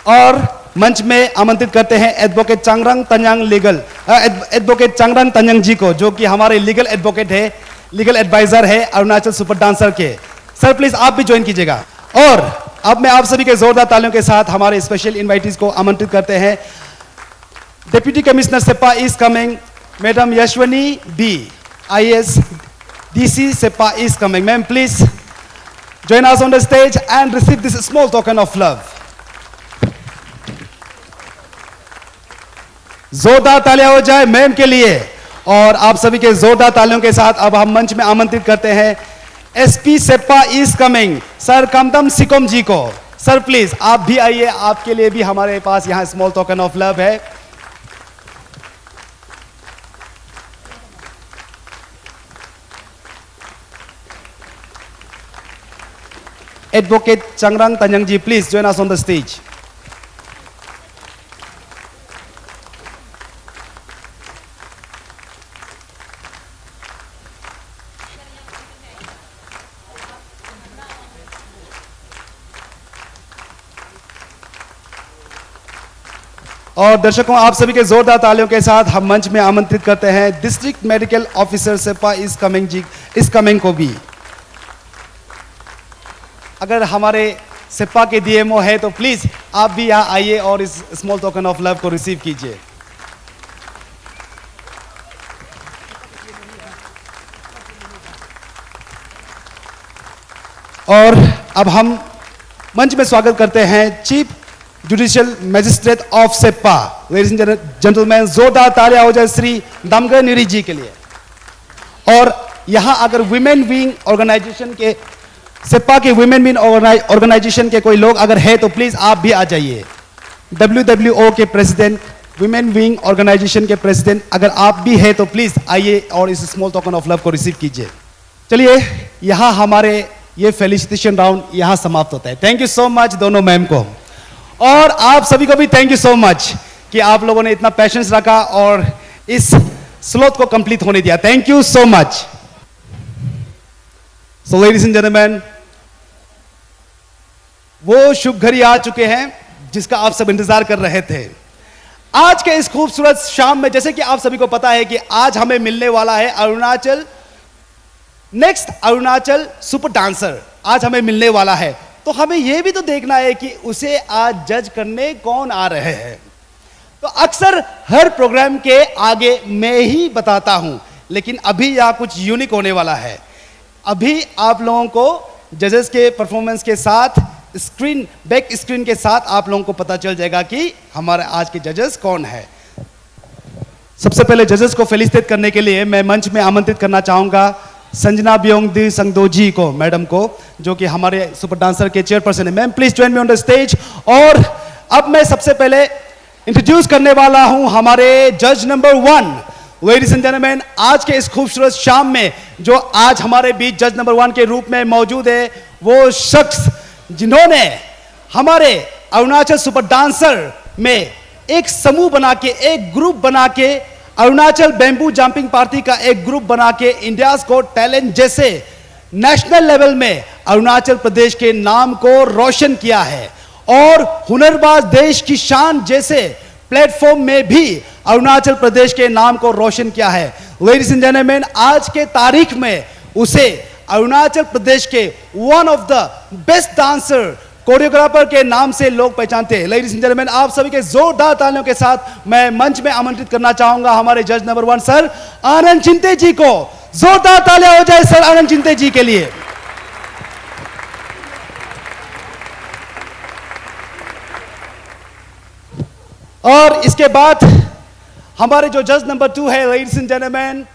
और मंच में आमंत्रित करते हैं एडवोकेट चांगरंग तंजांग एडवोकेट चांगरंग तंजांग जी को, जो कि हमारे लीगल एडवोकेट है, लीगल एडवाइजर है अरुणाचल सुपर डांसर के। सर प्लीज आप भी ज्वाइन कीजिएगा। और अब मैं आप सभी के जोरदार तालियों के साथ हमारे स्पेशल इनवाइटीज को आमंत्रित करते हैं। Deputy commissioner Seppa is coming, madam Yashwani B IAS DC Seppa is coming. Ma'am please join us on the stage and receive this small token of love. जोरदार तालियां हो जाए मैम के लिए। और आप सभी के जोरदार तालियों के साथ अब हम मंच में आमंत्रित करते हैं SP Seppa is coming sir Kamdam Sikom ji को। सर प्लीज आप भी आइए, आपके लिए भी हमारे पास यहां स्मॉल टोकन ऑफ लव है। Advocate Changrang Tanyang ji, please join us on the stage. और दर्शकों आप सभी के जोरदार तालियों के साथ हम मंच में आमंत्रित करते हैं district medical officer Seppa is coming को भी। अगर हमारे सेप्पा के DMO है तो प्लीज आप भी यहां आइए और इस स्मॉल टोकन ऑफ लव को रिसीव कीजिए। और अब हम मंच में स्वागत करते हैं chief judicial magistrate of Seppa. Ladies and gentleman जोरदार तालियां हो जाए श्री दामगर निरी जी के लिए। और यहां अगर विमेन विंग ऑर्गेनाइजेशन के सेप्पा के वुमेन विंग ऑर्गेनाइजेशन के कोई लोग अगर है तो प्लीज आप भी आ जाइए। WWO के प्रेसिडेंट, वुमेन विंग ऑर्गेनाइजेशन के प्रेसिडेंट अगर आप भी है तो प्लीज आइए और इस स्मॉल टोकन ऑफ लव को रिसीव कीजिए। चलिए यहां हमारे ये फेलिसिटेशन राउंड यहां समाप्त होता है। थैंक यू सो मच दोनों मैम को, और आप सभी को भी थैंक यू सो मच कि आप लोगों ने इतना पैशंस रखा और इस स्लॉट को कंप्लीट होने दिया। Thank you so much. So ladies and gentleman, वो शुभ घड़ी आ चुके हैं जिसका आप सब इंतजार कर रहे थे। आज के इस खूबसूरत शाम में जैसे कि आप सभी को पता है कि आज हमें मिलने वाला है नेक्स्ट अरुणाचल सुपर डांसर आज हमें मिलने वाला है। तो हमें यह भी तो देखना है कि उसे आज जज करने कौन आ रहे हैं। तो अक्सर हर प्रोग्राम के आगे मैं ही बताता हूं, लेकिन अभी यहां कुछ यूनिक होने वाला है। अभी आप लोगों को जजेस के परफॉर्मेंस के साथ बैक स्क्रीन के साथ आप लोगों को पता चल जाएगा कि हमारे आज के जजेस कौन है। सबसे पहले जजेस को फेलिसिटेट करने के लिए मैं मंच में आमंत्रित करना चाहूंगा संजना ब्योंगदी संगदोजी को, मैडम को, जो कि हमारे सुपर डांसर के चेयरपर्सन है। Ma'am please join me on the stage. और अब मैं सबसे पहले इंट्रोड्यूस करने वाला हूं हमारे जज नंबर 1। लेडीज एंड जेंटलमैन, आज के इस खूबसूरत शाम में जो आज हमारे बीच जज नंबर 1 के रूप में मौजूद है, वो शख्स जिन्होंने हमारे अरुणाचल सुपर डांसर में एक समूह बना के, एक ग्रुप बना के, अरुणाचल बैम्बू जंपिंग पार्टी का एक ग्रुप बना के इंडियाज गॉट टैलेंट जैसे नेशनल लेवल में अरुणाचल प्रदेश के नाम को रोशन किया है, और हुनरबाज देश की शान जैसे प्लेटफॉर्म में भी अरुणाचल प्रदेश के नाम को रोशन किया है। लेडीज एंड जेंटलमैन, आज के तारीख में उसे अरुणाचल प्रदेश के one of the best dancer, choreographer के नाम से लोग पहचानते हैं। लेडीज एंड जेंटलमैन, आप सभी के जोरदार तालियों के साथ मैं मंच में आमंत्रित करना चाहूंगा हमारे जज नंबर 1 सर आनंद चिंते जी को। जोरदार तालियां हो जाए सर आनंद चिंते जी के लिए। और इसके बाद हमारे जो जज नंबर 2 है, लेडीज एंड जेंटलमैन,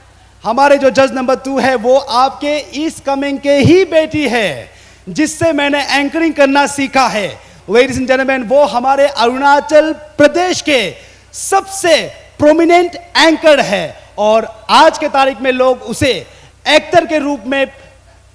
हमारे जो जज नंबर 2 है वो आपके ईस्ट कमिंग के ही बेटी है, जिससे मैंने एंकरिंग करना सीखा है। लेडीज एंड जेंटलमैन, वो हमारे अरुणाचल प्रदेश के सबसे प्रोमिनेंट एंकर है, और आज के तारीख में लोग उसे एक्टर के रूप में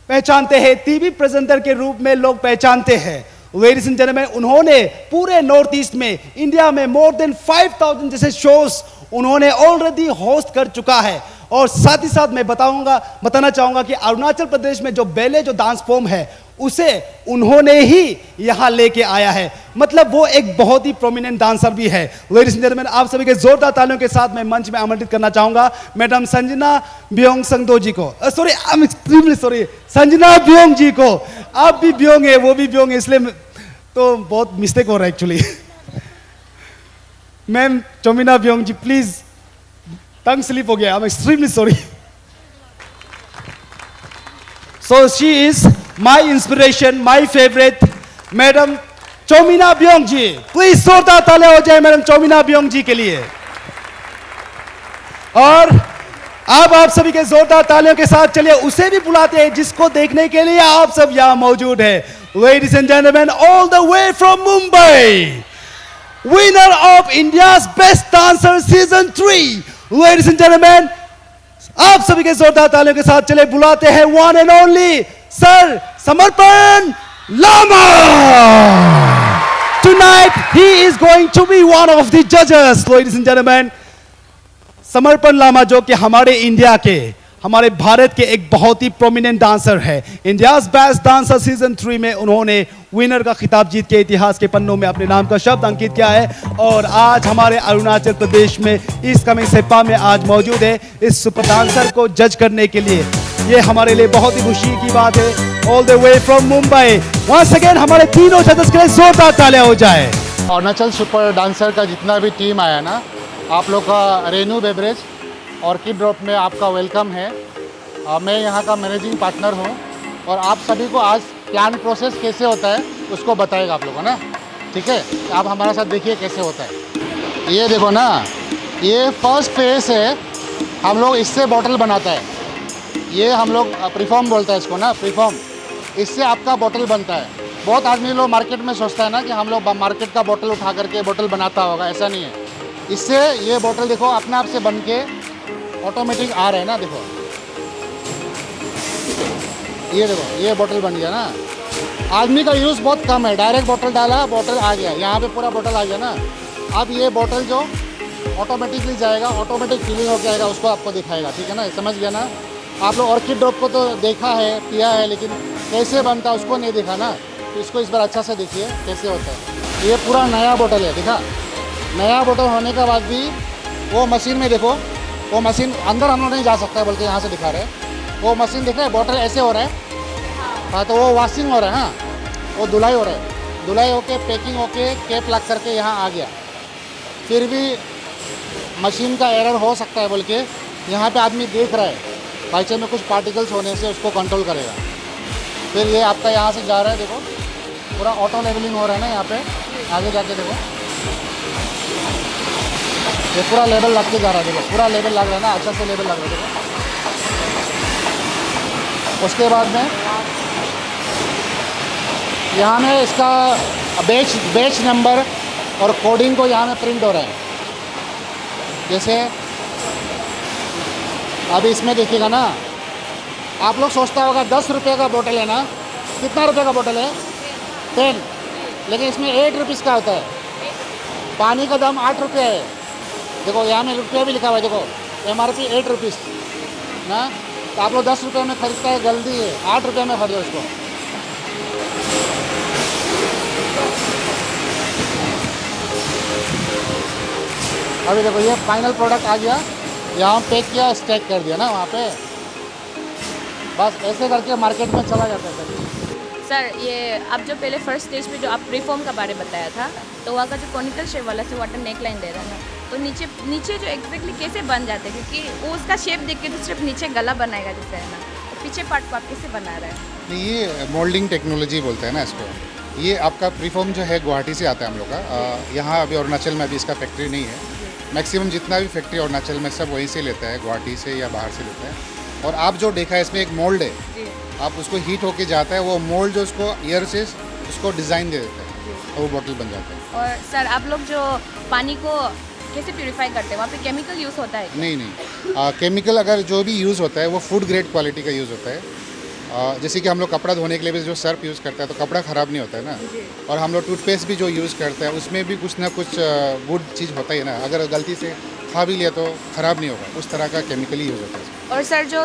पहचानते हैं, टीवी प्रेजेंटर के रूप में लोग पहचानते हैं। लेडीज एंड जेंटलमैन, उन्होंने पूरे नॉर्थ ईस्ट में, इंडिया में मोर देन 5000 जैसे शोज उन्होंने ऑलरेडी होस्ट कर चुका है, और साथ ही साथ मैं बताना चाहूंगा कि अरुणाचल प्रदेश में जो बेले जो डांस फॉर्म है उसे उन्होंने ही यहाँ लेके आया है, मतलब वो एक बहुत ही प्रोमिनेंट डांसर भी है। लेडीज एंड जेंटलमैन, आप सभी के जोरदार तालियों के साथ मैं मंच में आमंत्रित करना चाहूंगा मैडम संजना ब्योंग संगदो जी को। Sorry, I am extremely sorry, Sanjana Byong ji को। आप भी ब्योंग है, वो भी ब्योंग है, इसलिए तो बहुत मिस्टेक हो रहा है actually. Ma'am Chomina Byong ji, please, tongue slip हो गया, I am extremely sorry. So she is my inspiration, my favorite, madam Chomina Byong ji. Please जोरदार तालियां हो जाए मैडम चोमिना ब्योंग जी के लिए। और अब आप सभी के जोरदार तालियों के साथ चलिए उसे भी बुलाते हैं जिसको देखने के लिए आप सब यहां मौजूद है। Ladies and gentlemen, all the way from Mumbai, winner of India's Best Dancer Season 3, ladies and gentlemen, आप सभी के जोरदार तालियों के साथ चले बुलाते हैं वन एंड ओनली सर समर्पण Lama. Tonight he is going to be one of the judges, ladies and gentlemen. समर्पण लामा जो कि हमारे इंडिया के, हमारे भारत के एक बहुत ही प्रोमिनेंट डांसर है। इंडियाज बेस्ट डांसर सीजन 3 में उन्होंने विनर का खिताब जीत के इतिहास के पन्नों में अपने नाम का शब्द अंकित किया है और आज हमारे अरुणाचल प्रदेश में ईस्ट कामेंग सेप्पा में आज मौजूद है इस सुपर डांसर को जज करने के लिए। ये हमारे लिए बहुत ही खुशी की बात है। All the way from Mumbai, once again हमारे तीनों जजेस के लिए जोरदार तालियां हो जाए। अरुणाचल सुपर डांसर का जितना भी टीम आया ना, आप लोग का रेनू बेवरेज ऑर्किड ड्रॉप में आपका वेलकम है। मैं यहाँ का मैनेजिंग पार्टनर हूँ और आप सभी को आज प्लान प्रोसेस कैसे होता है उसको बताएगा आप लोग, है ना। ठीक है, आप हमारे साथ देखिए कैसे होता है। ये देखो ना, ये फर्स्ट फेस है, हम लोग इससे बॉटल बनाता है। ये हम लोग प्रीफॉर्म बोलता है इसको ना, प्रीफॉर्म। इससे आपका बॉटल बनता है। बहुत आदमी लोग मार्केट में सोचता है ना कि हम लोग मार्केट का बॉटल उठा करके बॉटल बनाता होगा, ऐसा नहीं है। इससे ये बॉटल देखो अपने आप से बन के ऑटोमेटिक आ रहा है ना, देखो ये देखो, ये बॉटल बन गया ना। आदमी का यूज़ बहुत कम है, डायरेक्ट बॉटल डाला, बॉटल आ गया, यहाँ पे पूरा बॉटल आ गया ना। अब ये बॉटल जो ऑटोमेटिकली जाएगा, ऑटोमेटिक फिलिंग होकर आएगा, उसको आपको दिखाएगा। ठीक है ना, समझ गया ना। आप लोग ऑर्किड ड्रॉप को तो देखा है, पिया है, लेकिन कैसे बनता है उसको नहीं देखा ना, तो इसको इस बार अच्छा से देखिए कैसे होता है। ये पूरा नया बॉटल है, देखा, नया बॉटल होने के बाद भी वो मशीन में देखो, वो मशीन अंदर हम लोग नहीं जा सकता है, बल्कि यहाँ से दिखा रहे हैं। वो मशीन देख रहे हैं, बॉटल ऐसे हो रहा है। हाँ, तो वो वॉशिंग हो रहा है, हाँ, वो धुलाई हो रहा है। धुलाई होके पैकिंग होके कैप लग करके यहाँ आ गया। फिर भी मशीन का एरर हो सकता है, बोल के यहाँ पे आदमी देख रहा है, बाइचे में कुछ पार्टिकल्स होने से उसको कंट्रोल करेगा। फिर ये आपका यहाँ से जा रहा है, देखो पूरा ऑटो लेवलिंग हो रहा है ना यहाँ पे। आगे जाके देखो, ये पूरा लेवल लग के जा रहा है, देखो पूरा लेवल लग रहा है ना, अच्छा से लेवल लग रहा है। देखो उसके बाद में यहाँ में इसका बैच नंबर और कोडिंग को यहाँ में प्रिंट हो रहा है। जैसे अभी इसमें देखिएगा ना, आप लोग सोचता होगा 10 रुपये का बोतल है ना, कितना रुपये का बोतल है? 10, लेकिन इसमें 8 रुपीज़ का होता है। पानी का दाम 8 रुपये है। देखो यहाँ में रुपया भी लिखा हुआ है, देखो MRP 8 रुपीज़ ना। तो आप लोग 10 रुपये में खरीदता है, गलती है, 8 रुपये में खरीदो इसको। अभी देखो ये फाइनल प्रोडक्ट आ गया, यहाँ पैक किया, स्टैक कर दिया ना वहाँ पे। बस ऐसे करके मार्केट में चला जाता है। सर, ये आप जो पहले फर्स्ट स्टेज पे जो आप प्रीफॉर्म का बारे बताया था, तो वहाँ का जो कॉनिकल शेप वाला से वाटर नेक लाइन दे रहा है, तो नीचे जो एग्जैक्टली कैसे बन जाते हैं, क्योंकि वो उसका शेप देख के तो सिर्फ नीचे गला बनाएगा जैसे है ना, तो पीछे पार्ट को आप कैसे बना रहे हैं? ये मोल्डिंग टेक्नोलॉजी बोलते हैं ना इसको। ये आपका प्रीफॉर्म जो है गुवाहाटी से आता है हम लोग का। यहाँ अभी अरुणाचल में अभी इसका फैक्ट्री नहीं है। मैक्सिमम जितना भी फैक्ट्री अरुणाचल में सब वहीं से लेता है, गुवाहाटी से या बाहर से लेता है। और आप जो देखा है इसमें एक मोल्ड है, आप उसको हीट होके जाता है, वो मोल्ड जो उसको एयर से उसको डिज़ाइन दे देता है और वो बॉटल बन जाता है। और सर, आप लोग जो पानी को कैसे प्यूरिफाई करते हैं? वहाँ पे केमिकल यूज़ होता है? नहीं, केमिकल अगर जो भी यूज़ होता है वो फूड ग्रेड क्वालिटी का यूज़ होता है। जैसे कि हम लोग कपड़ा धोने के लिए भी जो सर्फ यूज़ करता है तो कपड़ा ख़राब नहीं होता है ना। और हम लोग टूथपेस्ट भी जो यूज़ करते हैं उसमें भी कुछ ना कुछ गुड चीज़ होता ही है ना। अगर गलती से खा भी लिया तो ख़राब नहीं होगा, उस तरह का केमिकल ही यूज़ होता है। और सर जो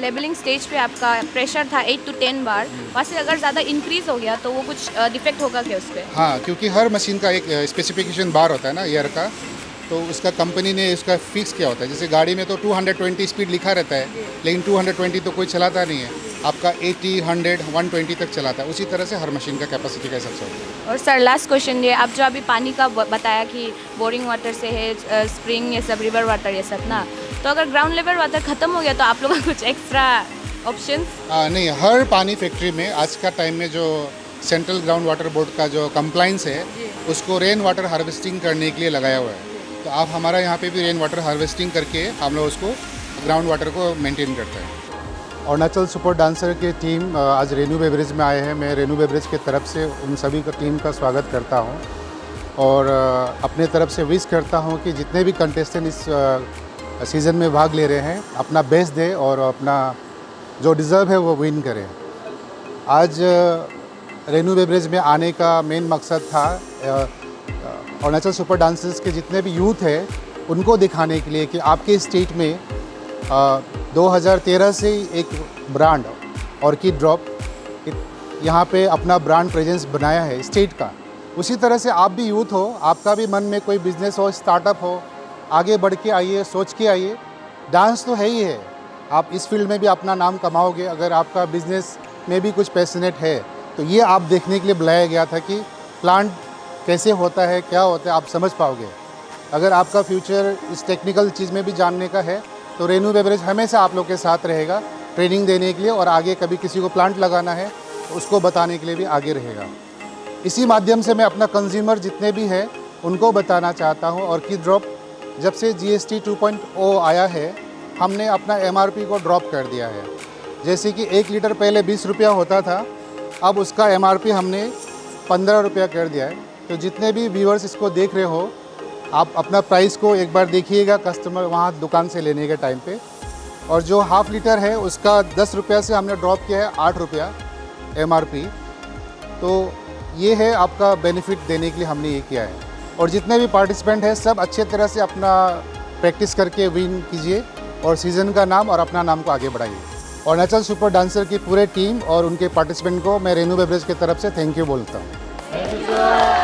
लेबलिंग स्टेज पे आपका प्रेशर था 8 to 10 बार, वहाँ से अगर ज़्यादा इंक्रीज हो गया तो वो कुछ डिफेक्ट होगा क्या उस पर? हाँ, क्योंकि हर मशीन का एक स्पेसिफिकेशन बार होता है ना ईयर का, तो उसका कंपनी ने इसका फिक्स किया होता है। जैसे गाड़ी में तो 220 स्पीड लिखा रहता है, लेकिन 220 तो कोई चलाता नहीं है, आपका 80, 100, 120 तक चलाता है। उसी तरह से हर मशीन का कैपेसिटी का हिसाब से होता है। और सर लास्ट क्वेश्चन ये, आप जो अभी पानी का बताया कि बोरिंग वाटर से है, स्प्रिंग ये सब, रिवर वाटर ये सब ना, तो अगर ग्राउंड लेवल वाटर ख़त्म हो गया तो आप लोगों का कुछ एक्स्ट्रा ऑप्शंस? नहीं, हर पानी फैक्ट्री में आज का टाइम में जो सेंट्रल ग्राउंड वाटर बोर्ड का जो कंप्लाइंस है, उसको रेन वाटर हार्वेस्टिंग करने के लिए लगाया हुआ है। तो आप हमारा यहाँ पे भी रेन वाटर हार्वेस्टिंग करके हम लोग उसको ग्राउंड वाटर को मेंटेन करते हैं। अरुणाचल सुपर डांसर की टीम आज रेनू बेवरेज में आए हैं। मैं रेनू बेवरेज की तरफ से उन सभी का टीम का स्वागत करता हूँ और अपने तरफ से विश करता हूँ कि जितने भी कंटेस्टेंट इस सीज़न में भाग ले रहे हैं अपना बेस्ट दे और अपना जो डिज़र्व है वो विन करें। आज रेनू बेवरेज में आने का मेन मकसद था अरुणाचल सुपर डांसर्स के जितने भी यूथ है उनको दिखाने के लिए कि आपके स्टेट में 2013 से एक ब्रांड ऑर्किड ड्रॉप यहाँ पे अपना ब्रांड प्रेजेंस बनाया है स्टेट का। उसी तरह से आप भी यूथ हो, आपका भी मन में कोई बिजनेस हो, स्टार्टअप हो, आगे बढ़ के आइए, सोच के आइए। डांस तो है ही है, आप इस फील्ड में भी अपना नाम कमाओगे। अगर आपका बिजनेस में भी कुछ पैशनेट है तो ये आप देखने के लिए बुलाया गया था कि प्लांट कैसे होता है, क्या होता है, आप समझ पाओगे। अगर आपका फ्यूचर इस टेक्निकल चीज़ में भी जानने का है तो रेनू बेवरेज हमेशा आप लोग के साथ रहेगा ट्रेनिंग देने के लिए, और आगे कभी किसी को प्लांट लगाना है तो उसको बताने के लिए भी आगे रहेगा। इसी माध्यम से मैं अपना कंज्यूमर जितने भी हैं उनको बताना चाहता हूँ, ऑर्किड ड्रॉप जब से GST 2.0 आया है हमने अपना MRP को ड्रॉप कर दिया है। जैसे कि 1 लीटर पहले 20 रुपया होता था, अब उसका MRP हमने 15 रुपया कर दिया है। तो जितने भी व्यूअर्स इसको देख रहे हो, आप अपना प्राइस को एक बार देखिएगा कस्टमर वहाँ दुकान से लेने के टाइम पे। और जो हाफ़ लीटर है उसका 10 रुपया से हमने ड्रॉप किया है 8 रुपया MRP। तो ये है आपका बेनिफिट देने के लिए हमने ये किया है। और जितने भी पार्टिसिपेंट हैं सब अच्छे तरह से अपना प्रैक्टिस करके विन कीजिए और सीज़न का नाम और अपना नाम को आगे बढ़ाइए। और अरुणाचल सुपर डांसर की पूरे टीम और उनके पार्टिसिपेंट को मैं रेनू बेवरेज की तरफ से थैंक यू बोलता हूँ।